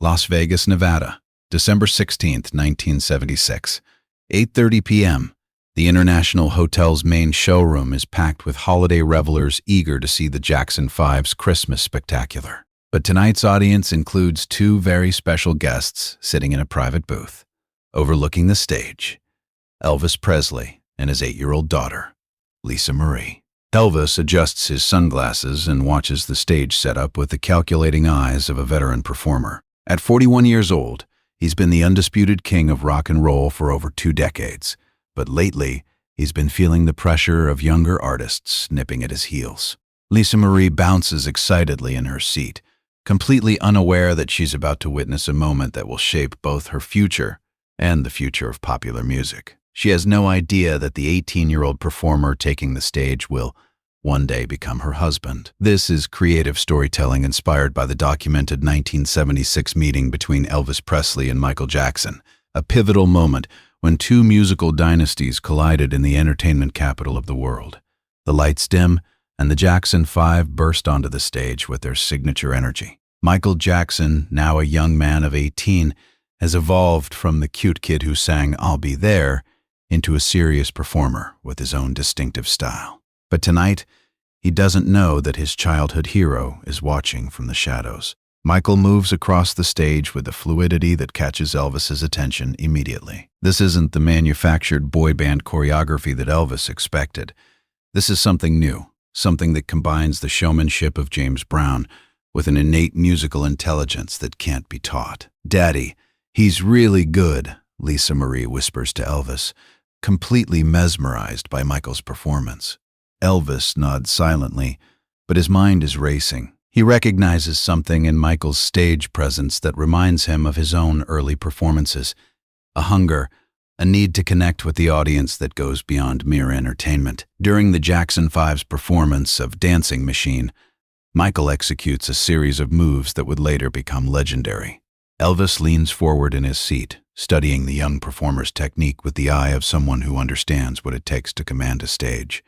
Las Vegas, Nevada, December 16th, 1976. 8:30 p.m. The International Hotel's main showroom is packed with holiday revelers eager to see the Jackson 5's Christmas spectacular. But tonight's audience includes two very special guests sitting in a private booth, overlooking the stage: Elvis Presley and his 8-year-old daughter, Lisa Marie. Elvis adjusts his sunglasses and watches the stage setup with the calculating eyes of a veteran performer. At 41 years old, he's been the undisputed king of rock and roll for over 2 decades, but lately, he's been feeling the pressure of younger artists nipping at his heels. Lisa Marie bounces excitedly in her seat, completely unaware that she's about to witness a moment that will shape both her future and the future of popular music. She has no idea that the 18-year-old performer taking the stage will one day become her husband. This is creative storytelling inspired by the documented 1976 meeting between Elvis Presley and Michael Jackson, a pivotal moment when two musical dynasties collided in the entertainment capital of the world. The lights dim, and the Jackson 5 burst onto the stage with their signature energy. Michael Jackson, now a young man of 18, has evolved from the cute kid who sang "I'll Be There" into a serious performer with his own distinctive style. But tonight, he doesn't know that his childhood hero is watching from the shadows. Michael moves across the stage with a fluidity that catches Elvis's attention immediately. This isn't the manufactured boy band choreography that Elvis expected. This is something new, something that combines the showmanship of James Brown with an innate musical intelligence that can't be taught. "Daddy, he's really good," Lisa Marie whispers to Elvis, completely mesmerized by Michael's performance. Elvis nods silently, but his mind is racing. He recognizes something in Michael's stage presence that reminds him of his own early performances: a hunger, a need to connect with the audience that goes beyond mere entertainment. During the Jackson 5's performance of Dancing Machine, Michael executes a series of moves that would later become legendary. Elvis leans forward in his seat, studying the young performer's technique with the eye of someone who understands what it takes to command a stage.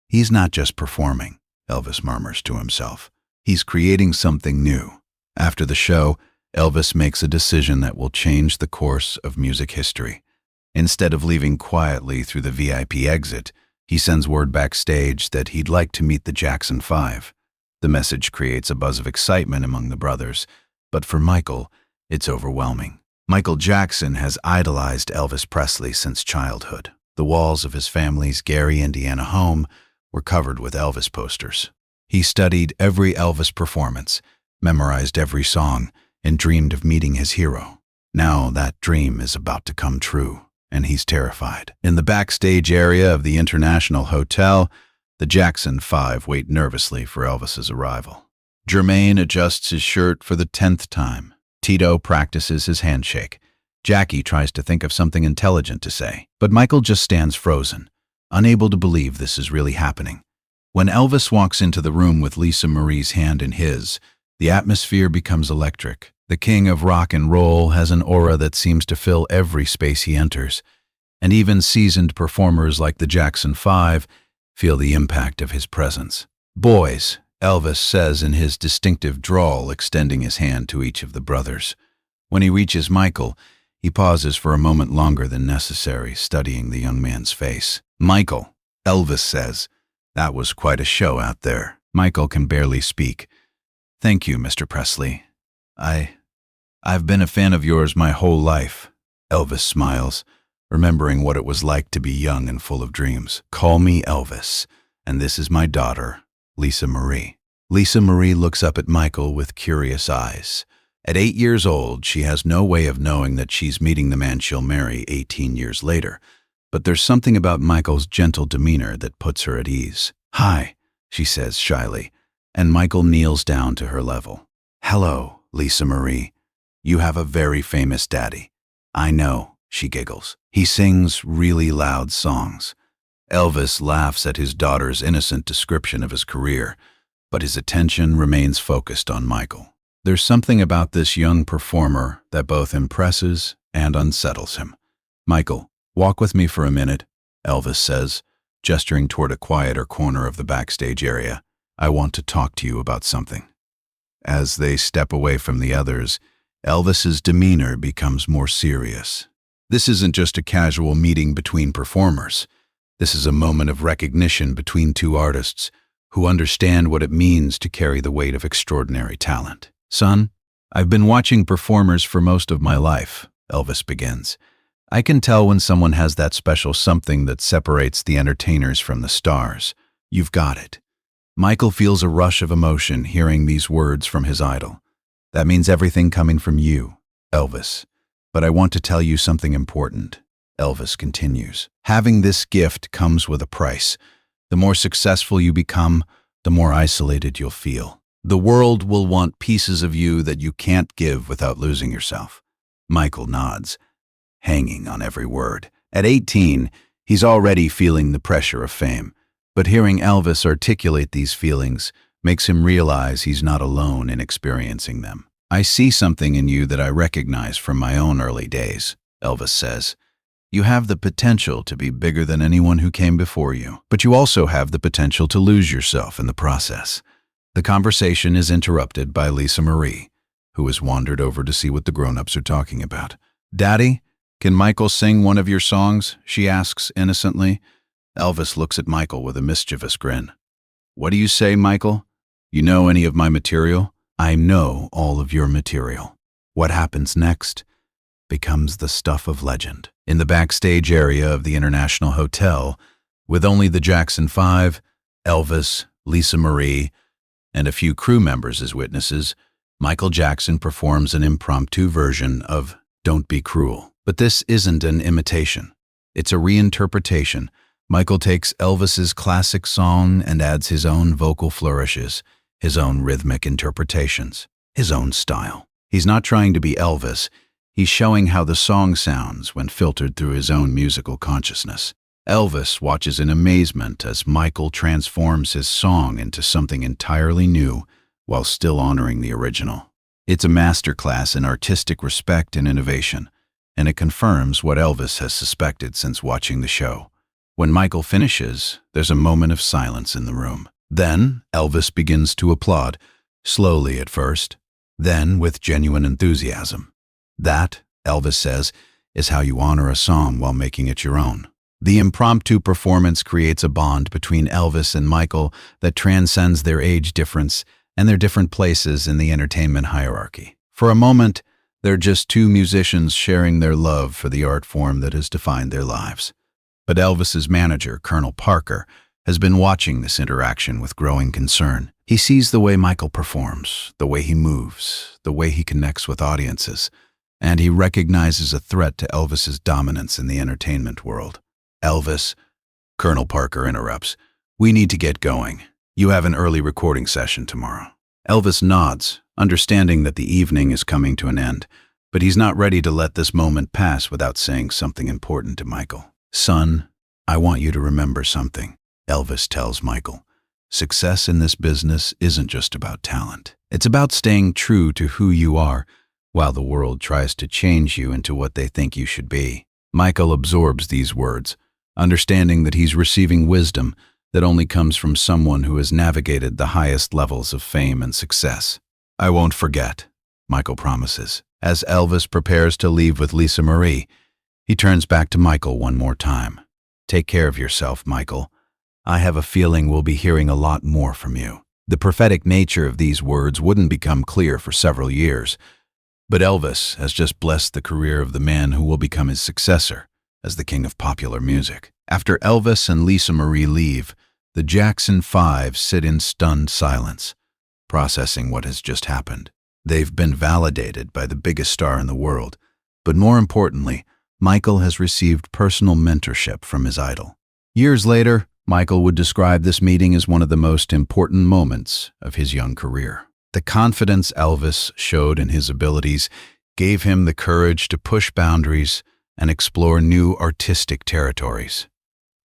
"He's not just performing," Elvis murmurs to himself. "He's creating something new." After the show, Elvis makes a decision that will change the course of music history. Instead of leaving quietly through the VIP exit, he sends word backstage that he'd like to meet the Jackson 5. The message creates a buzz of excitement among the brothers, but for Michael, it's overwhelming. Michael Jackson has idolized Elvis Presley since childhood. The walls of his family's Gary, Indiana home were covered with Elvis posters. He studied every Elvis performance, memorized every song, and dreamed of meeting his hero. Now that dream is about to come true, and he's terrified. In the backstage area of the International Hotel, the Jackson 5 wait nervously for Elvis's arrival. Jermaine adjusts his shirt for the 10th time. Tito practices his handshake. Jackie tries to think of something intelligent to say, but Michael just stands frozen, unable to believe this is really happening. When Elvis walks into the room with Lisa Marie's hand in his, the atmosphere becomes electric. The king of rock and roll has an aura that seems to fill every space he enters, and even seasoned performers like the Jackson 5 feel the impact of his presence. "Boys," Elvis says in his distinctive drawl, extending his hand to each of the brothers. When he reaches Michael, he pauses for a moment longer than necessary, studying the young man's face. "Michael," Elvis says, "that was quite a show out there." Michael can barely speak. "Thank you, Mr. Presley. I've been a fan of yours my whole life." Elvis smiles, remembering what it was like to be young and full of dreams. "Call me Elvis, and this is my daughter, Lisa Marie." Lisa Marie looks up at Michael with curious eyes. At 8 years old, she has no way of knowing that she's meeting the man she'll marry 18 years later. But there's something about Michael's gentle demeanor that puts her at ease. "Hi," she says shyly, and Michael kneels down to her level. "Hello, Lisa Marie. You have a very famous daddy." "I know," she giggles. "He sings really loud songs." Elvis laughs at his daughter's innocent description of his career, but his attention remains focused on Michael. There's something about this young performer that both impresses and unsettles him. "Michael, walk with me for a minute," Elvis says, gesturing toward a quieter corner of the backstage area. "I want to talk to you about something." As they step away from the others, Elvis's demeanor becomes more serious. This isn't just a casual meeting between performers. This is a moment of recognition between two artists who understand what it means to carry the weight of extraordinary talent. "Son, I've been watching performers for most of my life," Elvis begins. "I can tell when someone has that special something that separates the entertainers from the stars. You've got it." Michael feels a rush of emotion hearing these words from his idol. "That means everything coming from you, Elvis. But I want to tell you something important," Elvis continues. "Having this gift comes with a price. The more successful you become, the more isolated you'll feel. The world will want pieces of you that you can't give without losing yourself." Michael nods, hanging on every word. At 18, he's already feeling the pressure of fame. But hearing Elvis articulate these feelings makes him realize he's not alone in experiencing them. "I see something in you that I recognize from my own early days," Elvis says. "You have the potential to be bigger than anyone who came before you, but you also have the potential to lose yourself in the process." The conversation is interrupted by Lisa Marie, who has wandered over to see what the grown-ups are talking about. "Daddy, can Michael sing one of your songs?" she asks innocently. Elvis looks at Michael with a mischievous grin. "What do you say, Michael? You know any of my material?" "I know all of your material. What happens next becomes the stuff of legend." In the backstage area of the International Hotel, with only the Jackson 5, Elvis, Lisa Marie, and a few crew members as witnesses, Michael Jackson performs an impromptu version of "Don't Be Cruel." But this isn't an imitation. It's a reinterpretation. Michael takes Elvis's classic song and adds his own vocal flourishes, his own rhythmic interpretations, his own style. He's not trying to be Elvis. He's showing how the song sounds when filtered through his own musical consciousness. Elvis watches in amazement as Michael transforms his song into something entirely new while still honoring the original. It's a masterclass in artistic respect and innovation, and it confirms what Elvis has suspected since watching the show. When Michael finishes, there's a moment of silence in the room. Then Elvis begins to applaud, slowly at first, then with genuine enthusiasm. That, Elvis says, is how you honor a song while making it your own. The impromptu performance creates a bond between Elvis and Michael that transcends their age difference and their different places in the entertainment hierarchy. For a moment, they're just two musicians sharing their love for the art form that has defined their lives. But Elvis's manager, Colonel Parker, has been watching this interaction with growing concern. He sees the way Michael performs, the way he moves, the way he connects with audiences, and he recognizes a threat to Elvis's dominance in the entertainment world. "Elvis," Colonel Parker interrupts, "we need to get going. You have an early recording session tomorrow." Elvis nods, understanding that the evening is coming to an end, but he's not ready to let this moment pass without saying something important to Michael. "Son, I want you to remember something," Elvis tells Michael. "Success in this business isn't just about talent. It's about staying true to who you are while the world tries to change you into what they think you should be." Michael absorbs these words, understanding that he's receiving wisdom that only comes from someone who has navigated the highest levels of fame and success. "I won't forget," Michael promises. As Elvis prepares to leave with Lisa Marie, he turns back to Michael one more time. "Take care of yourself, Michael. I have a feeling we'll be hearing a lot more from you." The prophetic nature of these words wouldn't become clear for several years, but Elvis has just blessed the career of the man who will become his successor as the king of popular music. After Elvis and Lisa Marie leave, the Jackson 5 sit in stunned silence, processing what has just happened. They've been validated by the biggest star in the world, but more importantly, Michael has received personal mentorship from his idol. Years later, Michael would describe this meeting as one of the most important moments of his young career. The confidence Elvis showed in his abilities gave him the courage to push boundaries and explore new artistic territories.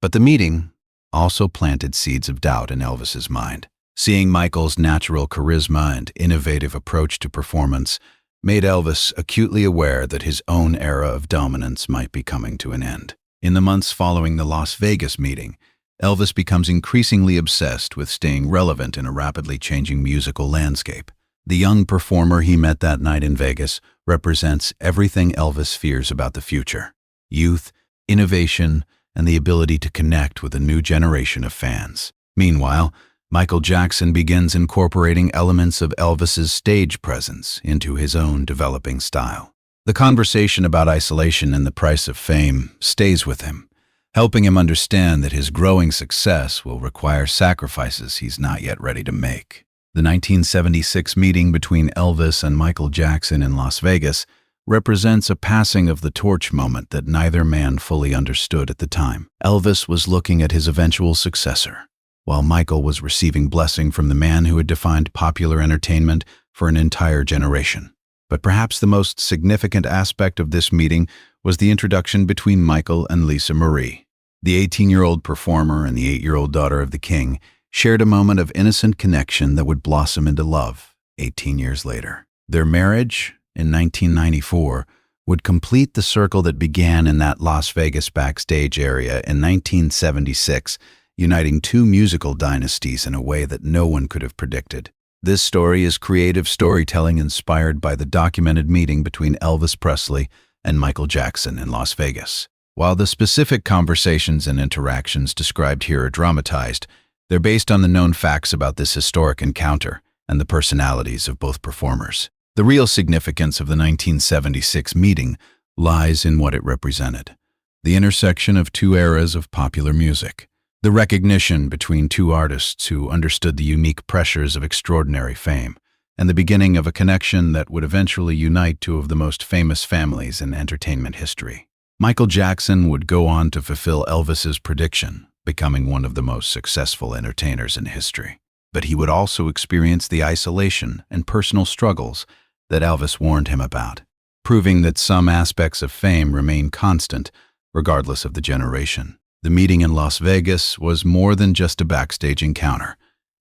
But the meeting also planted seeds of doubt in Elvis's mind. Seeing Michael's natural charisma and innovative approach to performance made Elvis acutely aware that his own era of dominance might be coming to an end. In the months following the Las Vegas meeting, Elvis becomes increasingly obsessed with staying relevant in a rapidly changing musical landscape. The young performer he met that night in Vegas represents everything Elvis fears about the future: youth, innovation, and the ability to connect with a new generation of fans. Meanwhile, Michael Jackson begins incorporating elements of Elvis's stage presence into his own developing style. The conversation about isolation and the price of fame stays with him, helping him understand that his growing success will require sacrifices he's not yet ready to make. The 1976 meeting between Elvis and Michael Jackson in Las Vegas represents a passing of the torch moment that neither man fully understood at the time. Elvis was looking at his eventual successor, while Michael was receiving blessing from the man who had defined popular entertainment for an entire generation. But perhaps the most significant aspect of this meeting was the introduction between Michael and Lisa Marie. The 18-year-old performer and the 8-year-old daughter of the king shared a moment of innocent connection that would blossom into love 18 years later. Their marriage, in 1994, would complete the circle that began in that Las Vegas backstage area in 1976, uniting two musical dynasties in a way that no one could have predicted. This story is creative storytelling inspired by the documented meeting between Elvis Presley and Michael Jackson in Las Vegas. While the specific conversations and interactions described here are dramatized, they're based on the known facts about this historic encounter and the personalities of both performers. The real significance of the 1976 meeting lies in what it represented: the intersection of two eras of popular music, the recognition between two artists who understood the unique pressures of extraordinary fame, and the beginning of a connection that would eventually unite two of the most famous families in entertainment history. Michael Jackson would go on to fulfill Elvis's prediction, becoming one of the most successful entertainers in history. But he would also experience the isolation and personal struggles that Elvis warned him about, proving that some aspects of fame remain constant regardless of the generation. The meeting in Las Vegas was more than just a backstage encounter.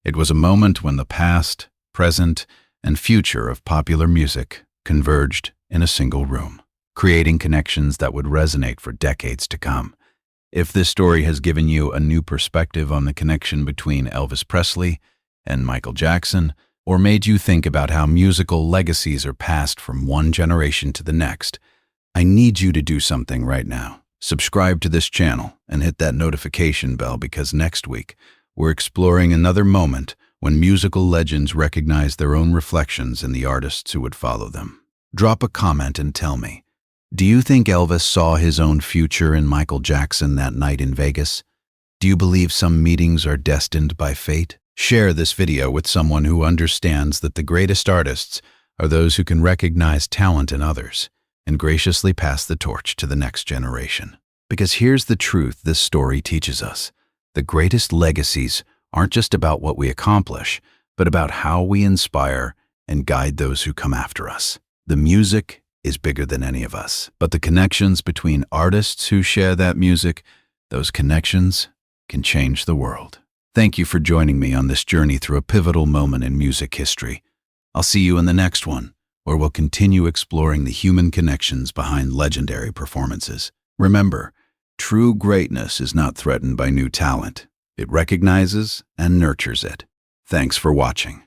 It was a moment when the past, present, and future of popular music converged in a single room, creating connections that would resonate for decades to come. If this story has given you a new perspective on the connection between Elvis Presley and Michael Jackson, or made you think about how musical legacies are passed from one generation to the next, I need you to do something right now. Subscribe to this channel and hit that notification bell, because next week we're exploring another moment when musical legends recognize their own reflections in the artists who would follow them. Drop a comment and tell me, do you think Elvis saw his own future in Michael Jackson that night in Vegas? Do you believe some meetings are destined by fate? Share this video with someone who understands that the greatest artists are those who can recognize talent in others and graciously pass the torch to the next generation. Because here's the truth this story teaches us: the greatest legacies aren't just about what we accomplish, but about how we inspire and guide those who come after us. The music is bigger than any of us, but the connections between artists who share that music, those connections can change the world. Thank you for joining me on this journey through a pivotal moment in music history. I'll see you in the next one, where we'll continue exploring the human connections behind legendary performances. Remember, true greatness is not threatened by new talent. It recognizes and nurtures it. Thanks for watching.